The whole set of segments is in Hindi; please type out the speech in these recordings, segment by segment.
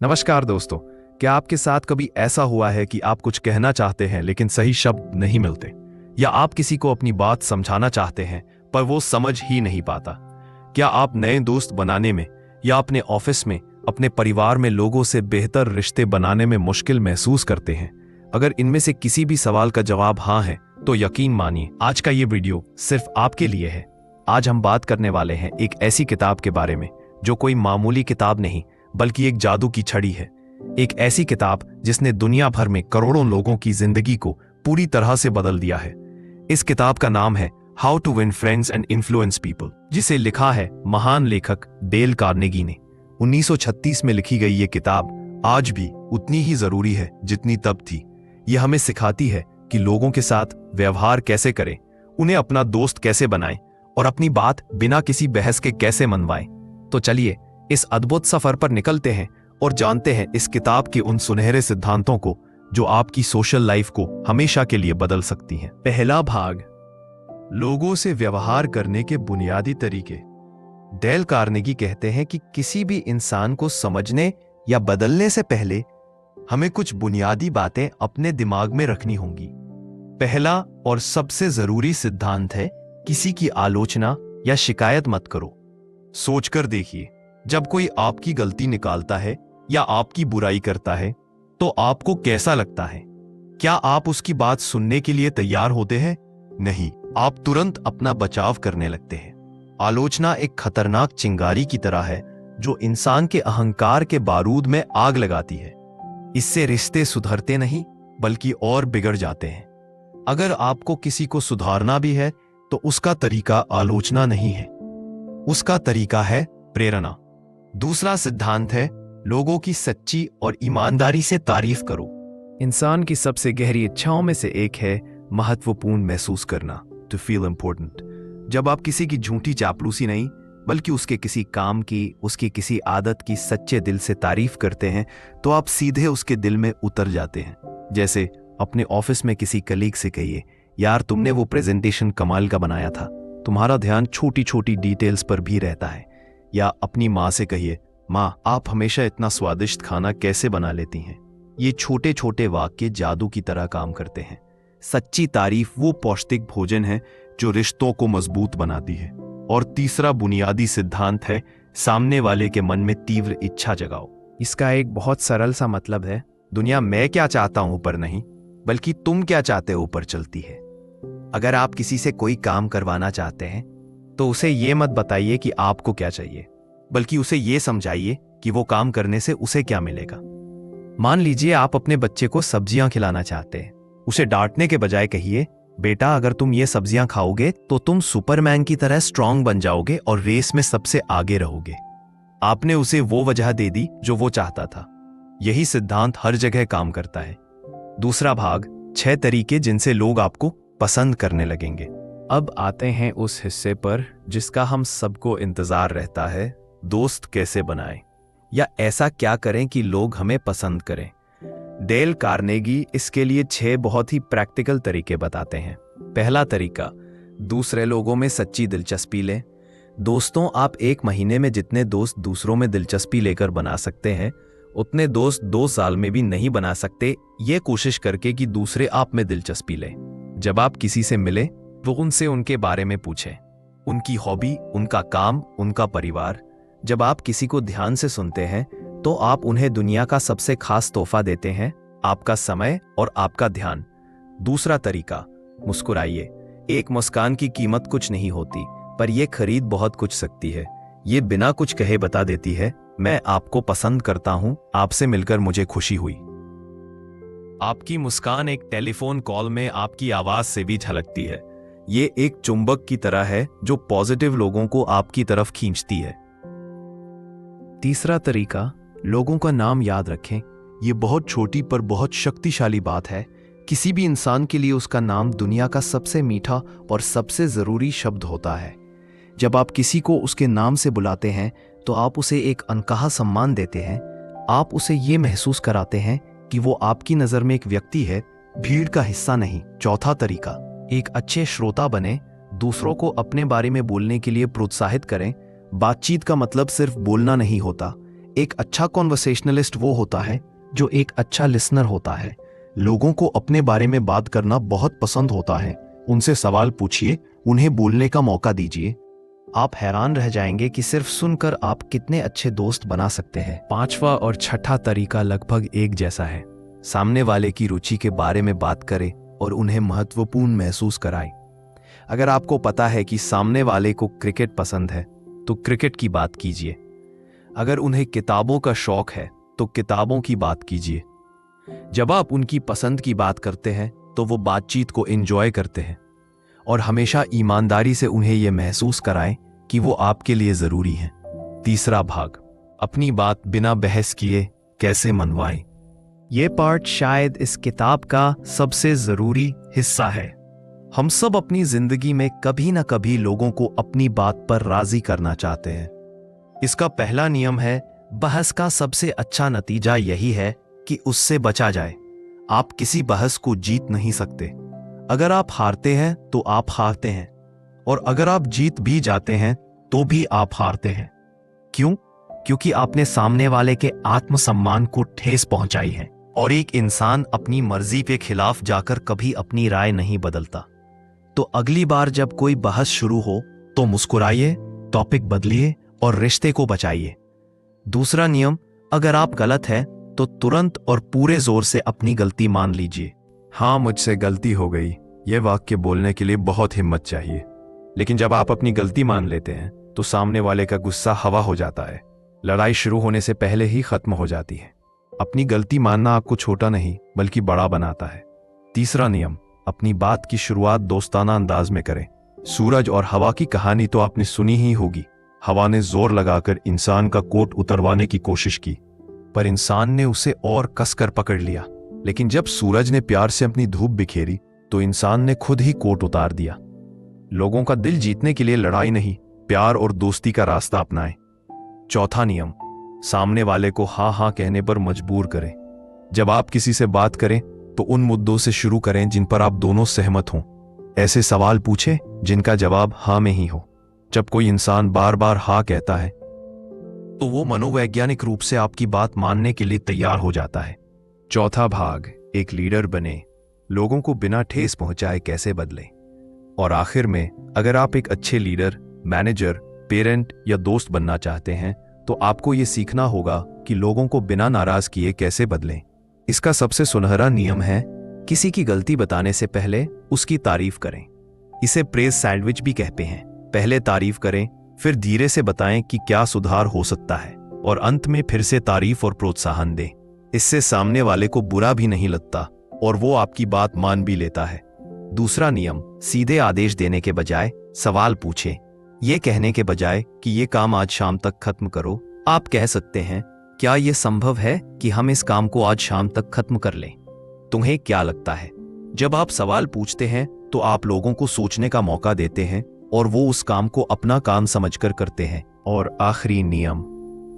नमस्कार दोस्तों। क्या आपके साथ कभी ऐसा हुआ है कि आप कुछ कहना चाहते हैं लेकिन सही शब्द नहीं मिलते, या आप किसी को अपनी बात समझाना चाहते हैं पर वो समझ ही नहीं पाता? क्या आप नए दोस्त बनाने में या अपने ऑफिस में, अपने परिवार में लोगों से बेहतर रिश्ते बनाने में मुश्किल महसूस करते हैं? अगर इनमें से किसी भी सवाल का जवाब हाँ है तो यकीन मानिए आज का ये वीडियो सिर्फ आपके लिए है। आज हम बात करने वाले हैं एक ऐसी किताब के बारे में जो कोई मामूली किताब नहीं बल्कि एक जादू की छड़ी है। एक ऐसी किताब जिसने दुनिया भर में करोड़ों लोगों की जिंदगी को पूरी तरह से बदल दिया है। इस किताब का नाम है how to win friends and influence people, जिसे लिखा है महान लेखक डेल कार्नेगी ने। 1936 में लिखी गई ये किताब आज भी उतनी ही जरूरी है जितनी तब थी। यह हमें सिखाती है कि लोगों के साथ व्यवहार कैसे करें, उन्हें अपना दोस्त कैसे बनाएं और अपनी बात बिना किसी बहस के कैसे मनवाएं। तो चलिए इस अद्भुत सफर पर निकलते हैं और जानते हैं इस किताब के उन सुनहरे सिद्धांतों को जो आपकी सोशल लाइफ को हमेशा के लिए बदल सकती हैं। पहला भाग, लोगों से व्यवहार करने के बुनियादी तरीके। डेल कार्नेगी कहते हैं कि किसी भी इंसान को समझने या बदलने से पहले हमें कुछ बुनियादी बातें अपने दिमाग में रखनी होंगी। पहला और सबसे जरूरी सिद्धांत है, किसी की आलोचना या शिकायत मत करो। सोचकर देखिए, जब कोई आपकी गलती निकालता है या आपकी बुराई करता है तो आपको कैसा लगता है? क्या आप उसकी बात सुनने के लिए तैयार होते हैं? नहीं, आप तुरंत अपना बचाव करने लगते हैं। आलोचना एक खतरनाक चिंगारी की तरह है जो इंसान के अहंकार के बारूद में आग लगाती है। इससे रिश्ते सुधरते नहीं बल्कि और बिगड़ जाते हैं। अगर आपको किसी को सुधारना भी है तो उसका तरीका आलोचना नहीं है, उसका तरीका है प्रेरणा। दूसरा सिद्धांत है, लोगों की सच्ची और ईमानदारी से तारीफ करो। इंसान की सबसे गहरी इच्छाओं में से एक है महत्वपूर्ण महसूस करना, टू फील इम्पोर्टेंट। जब आप किसी की झूठी चापलूसी नहीं बल्कि उसके किसी काम की, उसकी किसी आदत की सच्चे दिल से तारीफ करते हैं तो आप सीधे उसके दिल में उतर जाते हैं। जैसे अपने ऑफिस में किसी कलीग से कहिए, यार तुमने वो प्रेजेंटेशन कमाल का बनाया था। तुम्हारा ध्यान छोटी छोटी डिटेल्स पर भी रहता है। या अपनी माँ से कहिए, माँ आप हमेशा इतना स्वादिष्ट खाना कैसे बना लेती हैं। ये छोटे छोटे वाक्य जादू की तरह काम करते हैं। सच्ची तारीफ वो पौष्टिक भोजन है जो रिश्तों को मजबूत बनाती है। और तीसरा बुनियादी सिद्धांत है, सामने वाले के मन में तीव्र इच्छा जगाओ। इसका एक बहुत सरल सा मतलब है, दुनिया मैं क्या चाहता हूं पर नहीं बल्कि तुम क्या चाहते हो पर चलती है। अगर आप किसी से कोई काम करवाना चाहते हैं तो उसे ये मत बताइए कि आपको क्या चाहिए, बल्कि उसे ये समझाइए कि वो काम करने से उसे क्या मिलेगा। मान लीजिए आप अपने बच्चे को सब्जियां खिलाना चाहते हैं। उसे डांटने के बजाय कहिए, बेटा अगर तुम ये सब्जियां खाओगे तो तुम सुपरमैन की तरह स्ट्रांग बन जाओगे और रेस में सबसे आगे रहोगे। आपने उसे वो वजह दे दी जो वो चाहता था। यही सिद्धांत हर जगह काम करता है। दूसरा भाग, 6 तरीके जिनसे लोग आपको पसंद करने लगेंगे। अब आते हैं उस हिस्से पर जिसका हम सबको इंतजार रहता है, दोस्त कैसे बनाएं, या ऐसा क्या करें कि लोग हमें पसंद करें। डेल कार्नेगी इसके लिए 6 बहुत ही प्रैक्टिकल तरीके बताते हैं। पहला तरीका, दूसरे लोगों में सच्ची दिलचस्पी लें। दोस्तों, आप एक महीने में जितने दोस्त दूसरों में दिलचस्पी लेकर बना सकते हैं उतने दोस्त 2 साल में भी नहीं बना सकते, ये कोशिश करके कि दूसरे आप में दिलचस्पी लें। जब आप किसी से मिले वो उनसे उनके बारे में पूछें, उनकी हॉबी, उनका काम, उनका परिवार। जब आप किसी को ध्यान से सुनते हैं तो आप उन्हें दुनिया का सबसे खास तोहफा देते हैं, आपका समय और आपका ध्यान। दूसरा तरीका, मुस्कुराइए। एक मुस्कान की कीमत कुछ नहीं होती पर यह खरीद बहुत कुछ सकती है। ये बिना कुछ कहे बता देती है, मैं आपको पसंद करता हूं, आपसे मिलकर मुझे खुशी हुई। आपकी मुस्कान एक टेलीफोन कॉल में आपकी आवाज से भी झलकती है। ये एक चुंबक की तरह है जो पॉजिटिव लोगों को आपकी तरफ खींचती है। तीसरा तरीका, लोगों का नाम याद रखें। ये बहुत छोटी पर बहुत शक्तिशाली बात है। किसी भी इंसान के लिए उसका नाम दुनिया का सबसे मीठा और सबसे जरूरी शब्द होता है। जब आप किसी को उसके नाम से बुलाते हैं तो आप उसे एक अनकहा सम्मान देते हैं। आप उसे ये महसूस कराते हैं कि वो आपकी नजर में एक व्यक्ति है, भीड़ का हिस्सा नहीं। चौथा तरीका, एक अच्छे श्रोता बने। दूसरों को अपने बारे में बोलने के लिए प्रोत्साहित करें। बातचीत का मतलब सिर्फ बोलना नहीं होता, एक अच्छा कॉन्वर्सेशनलिस्ट वो होता है जो एक अच्छा लिसनर होता है। लोगों को अपने बारे में बात करना बहुत पसंद होता है। उनसे सवाल पूछिए, उन्हें बोलने का मौका दीजिए। आप हैरान रह जाएंगे कि सिर्फ सुनकर आप कितने अच्छे दोस्त बना सकते हैं। पांचवा और छठा तरीका लगभग एक जैसा है। सामने वाले की रुचि के बारे में बात करें और उन्हें महत्वपूर्ण महसूस कराएं। अगर आपको पता है कि सामने वाले को क्रिकेट पसंद है तो क्रिकेट की बात कीजिए। अगर उन्हें किताबों का शौक है तो किताबों की बात कीजिए। जब आप उनकी पसंद की बात करते हैं तो वो बातचीत को एंजॉय करते हैं, और हमेशा ईमानदारी से उन्हें यह महसूस कराएं कि वो आपके लिए जरूरी हैं। तीसरा भाग, अपनी बात बिना बहस किए कैसे मनवाएं। यह पार्ट शायद इस किताब का सबसे जरूरी हिस्सा है। हम सब अपनी जिंदगी में कभी ना कभी लोगों को अपनी बात पर राजी करना चाहते हैं। इसका पहला नियम है, बहस का सबसे अच्छा नतीजा यही है कि उससे बचा जाए। आप किसी बहस को जीत नहीं सकते। अगर आप हारते हैं तो आप हारते हैं, और अगर आप जीत भी जाते हैं तो भी आप हारते हैं। क्यों? क्योंकि आपने सामने वाले के आत्मसम्मान को ठेस पहुंचाई है, और एक इंसान अपनी मर्जी के खिलाफ जाकर कभी अपनी राय नहीं बदलता। तो अगली बार जब कोई बहस शुरू हो तो मुस्कुराइए, टॉपिक बदलिए और रिश्ते को बचाइए। दूसरा नियम, अगर आप गलत हैं तो तुरंत और पूरे जोर से अपनी गलती मान लीजिए। हाँ, मुझसे गलती हो गई, यह वाक्य बोलने के लिए बहुत हिम्मत चाहिए। लेकिन जब आप अपनी गलती मान लेते हैं तो सामने वाले का गुस्सा हवा हो जाता है। लड़ाई शुरू होने से पहले ही खत्म हो जाती है। अपनी गलती मानना आपको छोटा नहीं बल्कि बड़ा बनाता है। तीसरा नियम, अपनी बात की शुरुआत दोस्ताना अंदाज में करें। सूरज और हवा की कहानी तो आपने सुनी ही होगी। हवा ने जोर लगाकर इंसान का कोट उतरवाने की कोशिश की, पर इंसान ने उसे और कसकर पकड़ लिया। लेकिन जब सूरज ने प्यार से अपनी धूप बिखेरी तो इंसान ने खुद ही कोट उतार दिया। लोगों का दिल जीतने के लिए लड़ाई नहीं, प्यार और दोस्ती का रास्ता अपनाएं। चौथा नियम, सामने वाले को हाँ हाँ कहने पर मजबूर करें। जब आप किसी से बात करें तो उन मुद्दों से शुरू करें जिन पर आप दोनों सहमत हों। ऐसे सवाल पूछें जिनका जवाब हाँ में ही हो। जब कोई इंसान बार बार हाँ कहता है तो वो मनोवैज्ञानिक रूप से आपकी बात मानने के लिए तैयार हो जाता है। चौथा भाग, एक लीडर बने, लोगों को बिना ठेस पहुंचाए कैसे बदलें। और आखिर में, अगर आप एक अच्छे लीडर, मैनेजर, पेरेंट या दोस्त बनना चाहते हैं तो आपको ये सीखना होगा कि लोगों को बिना नाराज किए कैसे बदलें। इसका सबसे सुनहरा नियम है, किसी की गलती बताने से पहले उसकी तारीफ करें। इसे प्रेज सैंडविच भी कहते हैं। पहले तारीफ करें, फिर धीरे से बताएं कि क्या सुधार हो सकता है, और अंत में फिर से तारीफ और प्रोत्साहन दें। इससे सामने वाले को बुरा भी नहीं लगता और वो आपकी बात मान भी लेता है। दूसरा नियम, सीधे आदेश देने के बजाय सवाल पूछें। यह कहने के बजाय कि ये काम आज शाम तक खत्म करो, आप कह सकते हैं, क्या यह संभव है कि हम इस काम को आज शाम तक खत्म कर लें? तुम्हें क्या लगता है? जब आप सवाल पूछते हैं तो आप लोगों को सोचने का मौका देते हैं और वो उस काम को अपना काम समझकर करते हैं। और आखिरी नियम,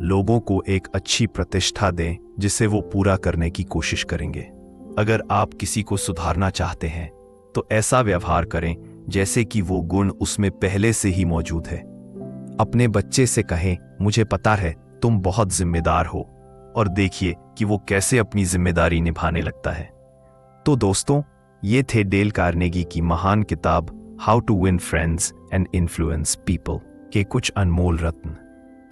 लोगों को एक अच्छी प्रतिष्ठा दें जिसे वो पूरा करने की कोशिश करेंगे। अगर आप किसी को सुधारना चाहते हैं तो ऐसा व्यवहार करें जैसे कि वो गुण उसमें पहले से ही मौजूद है। अपने बच्चे से कहें, मुझे पता है तुम बहुत जिम्मेदार हो, और देखिए कि वो कैसे अपनी जिम्मेदारी निभाने लगता है। तो दोस्तों, ये थे डेल कार्नेगी की महान किताब how to win friends and influence people के कुछ अनमोल रत्न।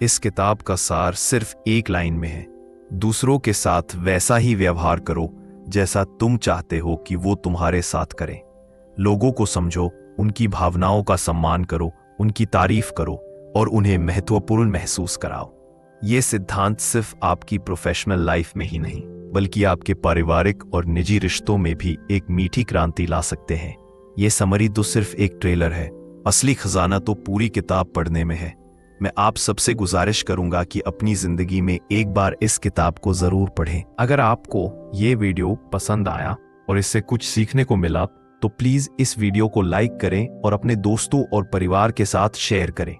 इस किताब का सार सिर्फ एक लाइन में है, दूसरों के साथ वैसा ही व्यवहार करो जैसा तुम चाहते हो कि वो तुम्हारे साथ करें। लोगों को समझो, उनकी भावनाओं का सम्मान करो, उनकी तारीफ करो और उन्हें महत्वपूर्ण महसूस कराओ। ये सिद्धांत सिर्फ आपकी प्रोफेशनल लाइफ में ही नहीं बल्कि आपके पारिवारिक और निजी रिश्तों में भी एक मीठी क्रांति ला सकते हैं। ये समरी तो सिर्फ एक ट्रेलर है, असली खजाना तो पूरी किताब पढ़ने में है। मैं आप सबसे गुजारिश करूंगा कि अपनी जिंदगी में एक बार इस किताब को जरूर पढ़ें। अगर आपको ये वीडियो पसंद आया और इससे कुछ सीखने को मिला तो प्लीज इस वीडियो को लाइक करें और अपने दोस्तों और परिवार के साथ शेयर करें।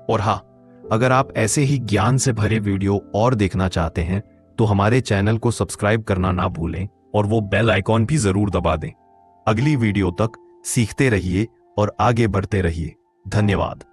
और हाँ, अगर आप ऐसे ही ज्ञान से भरे वीडियो और देखना चाहते हैं तो हमारे चैनल को सब्सक्राइब करना ना भूलें और वो बेल आइकॉन भी जरूर दबा दें। अगली वीडियो तक सीखते रहिए और आगे बढ़ते रहिए। धन्यवाद।